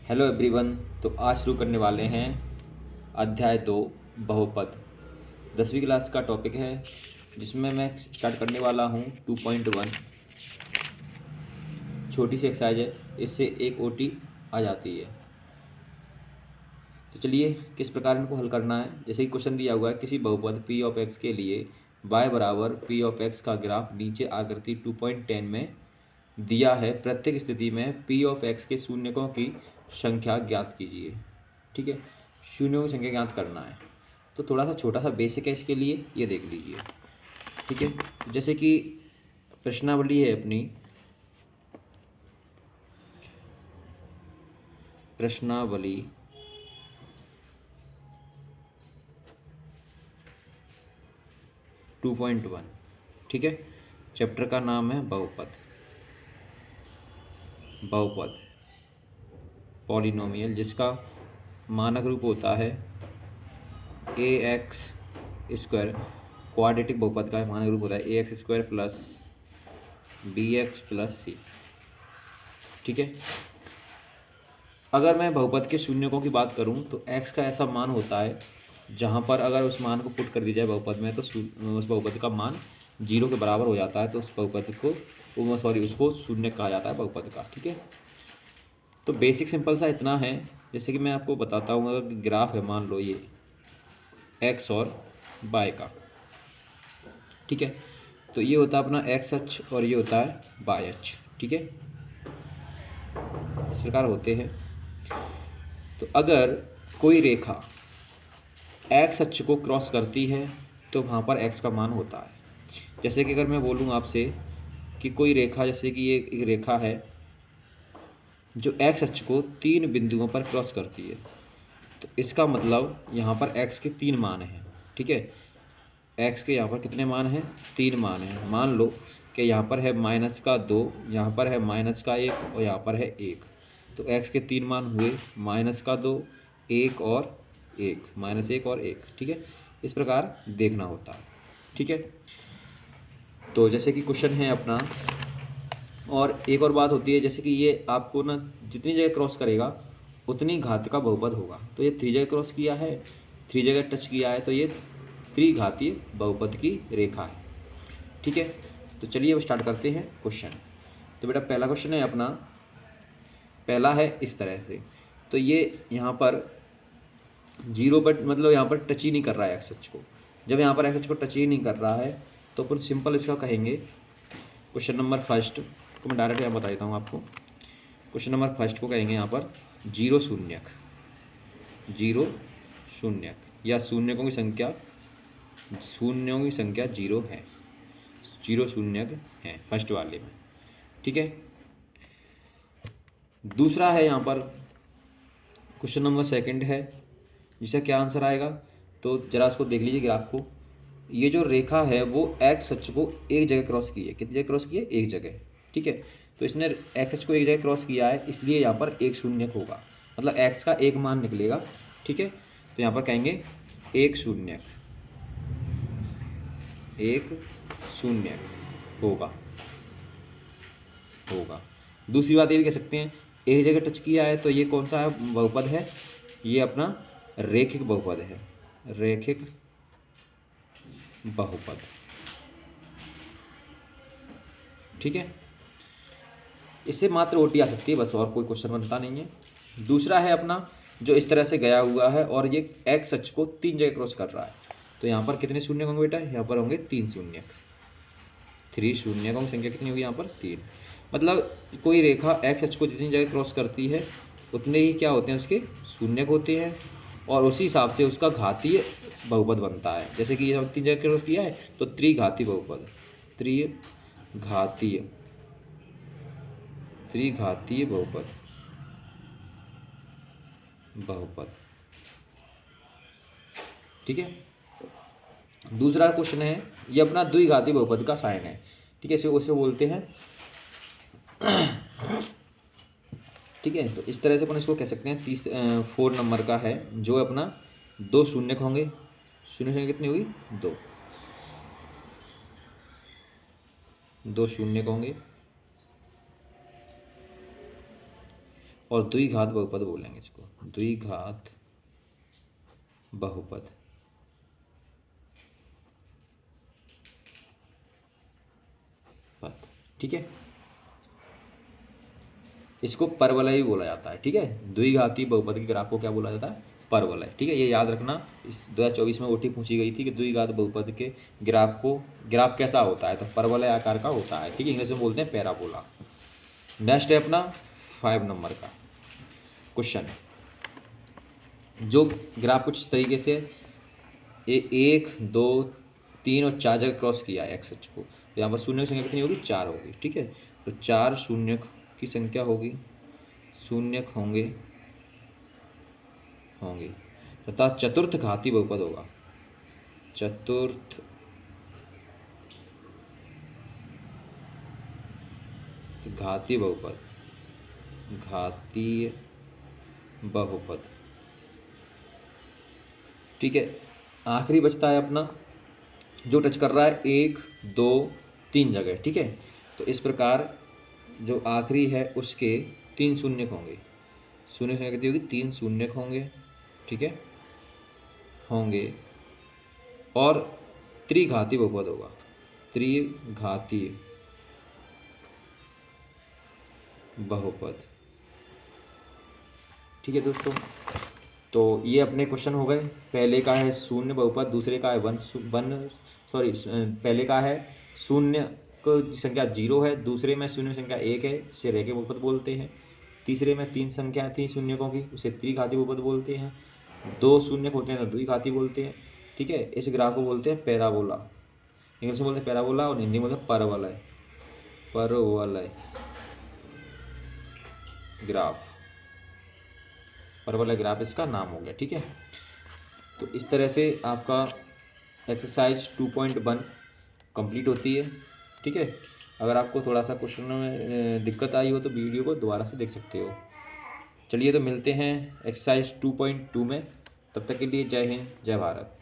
Hello everyone. तो आज शुरू करने वाले हैं अध्याय 2 बहुपद। 10वीं क्लास का टॉपिक है जिसमें मैं स्टार्ट करने वाला हूं 2.1। छोटी सी एक्सरसाइज है, इससे एक ओटी आ जाती है। तो चलिए किस प्रकार इनको हल करना है। जैसे कि क्वेश्चन दिया हुआ है, किसी बहुपद p ऑफ x के लिए y बराबर p ऑफ x का ग्राफ नीचे आकृति 2.10 में दिया है। प्रत्येक स्थिति में p ऑफ x के शून्यकों की संख्या ज्ञात कीजिए। ठीक है, शून्यों की संख्या ज्ञात करना है। तो थोड़ा सा छोटा सा बेसिक है इसके लिए, ये देख लीजिए। ठीक है, जैसे कि प्रश्नावली है अपनी, प्रश्नावली 2.1। ठीक है, चैप्टर का नाम है बहुपद। बहुपद पॉलिनोमियल जिसका मानक रूप होता है ए एक्स स्क्वायर। क्वाड्रेटिक बहुपद का मानक रूप होता है a x square plus b x plus c. ठीक है, अगर मैं बहुपद के शून्यकों की बात करूं तो x का ऐसा मान होता है जहां पर अगर उस मान को पुट कर दिया जाए बहुपद में तो उस बहुपद का मान 0 के बराबर हो जाता है। तो उस बहुपद को उसको शून्य कहा जाता है बहुपद का। ठीक है, तो बेसिक सिंपल सा इतना है। जैसे कि मैं आपको बताता हूँ, अगर ग्राफ है मान लो ये x और y का। ठीक है, तो ये होता है अपना x अक्ष और ये होता है y अक्ष। ठीक है, इस प्रकार होते हैं। तो अगर कोई रेखा x अक्ष को क्रॉस करती है तो वहाँ पर x का मान होता है। जैसे कि अगर मैं बोलूँ आपसे कि कोई रेखा, जैसे कि ये एक रेखा है जो x अक्ष को 3 बिंदुओं पर क्रॉस करती है, तो इसका मतलब यहाँ पर x के 3 मान हैं। ठीक है, x के यहाँ पर कितने मान हैं? 3 मान हैं। मान लो कि यहाँ पर है -2, यहाँ पर है -1 और यहाँ पर है 1। तो x के 3 मान हुए -2, 1 और 1, -1 और 1। ठीक है, इस प्रकार देखना होता है। ठीक है, तो जैसे कि क्वेश्चन है अपना, और एक और बात होती है, जैसे कि ये आपको ना जितनी जगह क्रॉस करेगा उतनी घात का बहुपद होगा। तो ये 3 जगह क्रॉस किया है, 3 जगह टच किया है, तो ये त्रिघातीय बहुपद की रेखा है। ठीक है, तो चलिए अब स्टार्ट करते हैं क्वेश्चन। तो बेटा पहला क्वेश्चन है अपना, पहला है इस तरह से। तो ये यहाँ पर 0 पर मतलब यहाँ पर टच ही नहीं कर रहा है एक्स अक्ष को। जब यहाँ पर एक्स अक्ष को टच ही नहीं कर रहा है तो अपन सिंपल इसका कहेंगे क्वेश्चन नंबर फर्स्ट को मैं डायरेक्ट यहाँ बता देता हूँ आपको। क्वेश्चन नंबर फर्स्ट को कहेंगे यहाँ पर 0 शून्यक, 0 शून्यक या शून्यकों की संख्या 0 है, 0 शून्यक है फर्स्ट वाले में। ठीक है, दूसरा है यहाँ पर क्वेश्चन नंबर सेकंड है, जिसका क्या आंसर आएगा। तो जरा उसको देख लीजिए ग्राफ को। ये जो रेखा है वो एक्स अक्ष को एक जगह क्रॉस की है। कितनी जगह क्रॉस की है? एक जगह। ठीक है, तो इसने एक्स अक्ष को एक जगह क्रॉस किया है, इसलिए यहाँ पर एक शून्यक होगा, मतलब एक्स का एक मान निकलेगा। ठीक है, तो यहाँ पर कहेंगे एक शून्यक, एक शून्यक होगा। दूसरी बात ये भी कह सकते हैं, एक जगह टच किया है तो ये कौन सा है बहुपद है? ये अपना रेखिक बहुपद है, रेखिक बहुपद। ठीक है, इससे मात्र ओटी आ सकती है, बस और कोई क्वेश्चन बनता नहीं है। दूसरा है अपना जो इस तरह से गया हुआ है और ये एक्स अक्ष को 3 जगह क्रॉस कर रहा है। तो यहाँ पर कितने शून्य होंगे बेटा? यहाँ पर होंगे 3 शून्यक। 3 शून्यकों की संख्या कितनी होगी यहाँ पर? 3। मतलब कोई रेखा एक्स अक्ष को जितनी जगह क्रॉस करती है उतने ही क्या होते हैं? उसके शून्यक होते हैं, और उसी हिसाब से उसका घातीय बहुपद बनता है। जैसे कि ये 3 जगह क्रॉस किया है तो त्रिघाती बहुपद, त्रिघातीय बहुपद, ठीक है। दूसरा क्वेश्चन है, ये अपना द्विघाती बहुपद का साइन है। ठीक है, इसे उसे बोलते हैं ठीक है, तो इस तरह से अपन इसको कह सकते हैं। 4 नंबर का है जो अपना 2 शून्यक होंगे। शून्य संख्या कितनी होगी? 2 शून्यक होंगे, और द्विघात बहुपद बोलेंगे इसको, द्विघात बहुपद। ठीक है, इसको परवलय बोला जाता है। ठीक है, द्विघाती बहुपद के ग्राफ को क्या बोला जाता है? परवलय। ठीक है, ये याद रखना। इस 2024 में ओटी पूछी गई थी कि द्विघात बहुपद के ग्राफ कैसा होता है, तो परवलय आकार का होता है। ठीक है, इंग्लिश में बोलते हैं पैराबोला। नेक्स्ट है अपना 5 नंबर का क्वेश्चन, जो ग्राफ कुछ तरीके से 1, 2, 3 और 4 जगह क्रॉस किया है एक्स अक्ष को, तो यहाँ पर शून्य की संख्या कितनी होगी? 4 होगी। ठीक है, तो 4 शून्य की संख्या होगी, शून्य होंगे तथा चतुर्थ घाती बहुपद होगा, चतुर्थ घाती बहुपद, घातीय बहुपद। ठीक है, आखिरी बचता है अपना जो टच कर रहा है 1, 2, 3 जगह। ठीक है, तो इस प्रकार जो आखिरी है उसके 3 शून्य होंगे, शून्य संख्या कितनी होगी? 3 शून्य होंगे। ठीक है, और त्रिघाती बहुपद होगा, त्रिघातीय बहुपद। ठीक है दोस्तों, तो ये अपने क्वेश्चन हो गए। पहले का है शून्य बहुपद, दूसरे का है पहले का है शून्य को संख्या 0 है, दूसरे में शून्य संख्या 1 है, इसे रेखीय बहुपद बोलते हैं। तीसरे में 3 संख्या थी शून्यकों की, उसे त्रिघाती बहुपद बोलते हैं। 2 शून्य होते हैं तो द्विघाती बोलते हैं। ठीक है, इस ग्राफ को बोलते हैं पैराबोला, इंग्लिश में बोलते हैं पैराबोला और हिंदी में बोलते हैं परवलय, परवलय ग्राफ, परवलय ग्राफ इसका नाम हो गया। ठीक है, तो इस तरह से आपका एक्सरसाइज 2.1 कंप्लीट होती है। ठीक है, अगर आपको थोड़ा सा क्वेश्चन में दिक्कत आई हो तो वीडियो को दोबारा से देख सकते हो। चलिए, तो मिलते हैं एक्सरसाइज 2.2 में, तब तक के लिए जय हिंद, जय भारत।